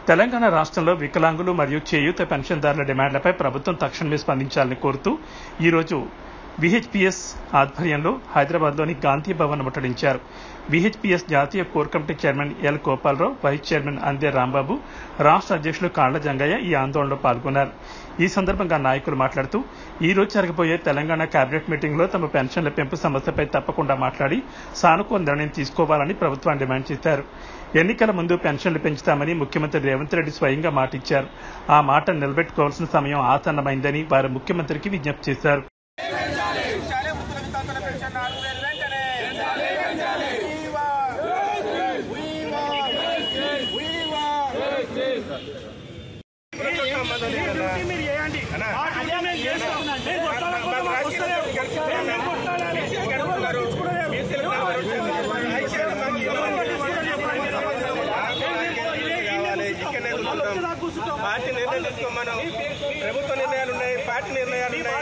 తెలంగాణ రాష్ట్రంలో వికలాంగులు మరియు చేయూత పెన్షన్దారుల డిమాండ్లపై ప్రభుత్వం తక్షణమే స్పందించాలని కోరుతూ ఈరోజు విహెచ్పిఎస్ ఆధ్వర్యంలో హైదరాబాద్లోని గాంధీ భవన్ ముట్టడించారు. విహెచ్పిఎస్ జాతీయ core committee chairman L Gopalarao, vice chairman Ande Rambabu, రాష్ట్ర అధ్యక్షులు కాళ్ల జంగయ్య ఈ ఆందోళనలో పాల్గొన్నారు. ఈ సందర్భంగా నాయకులు మాట్లాడుతూ ఈ రోజు జరగబోయే తెలంగాణ కేబినెట్ మీటింగ్ లో తమ పెన్షన్ల పెంపు సమస్యపై తప్పకుండా మాట్లాడి సానుకూల నిర్ణయం తీసుకోవాలని ప్రభుత్వాన్ని డిమాండ్ చేశారు. ఎన్నికల ముందు పెన్షన్లు పెంచుతామని ముఖ్యమంత్రి రేవంత్ రెడ్డి స్వయంగా మాటిచ్చారు. ఆ మాట నిలబెట్టుకోవాల్సిన సమయం ఆసన్నమైందని వారు ముఖ్యమంత్రికి విజ్ఞప్తి చేశారు. పార్టీ నిర్ణయం తీసుకోమనం ప్రభుత్వ నిర్ణయాలు ఉన్నాయి, పార్టీ నిర్ణయాలు ఉన్నాయి.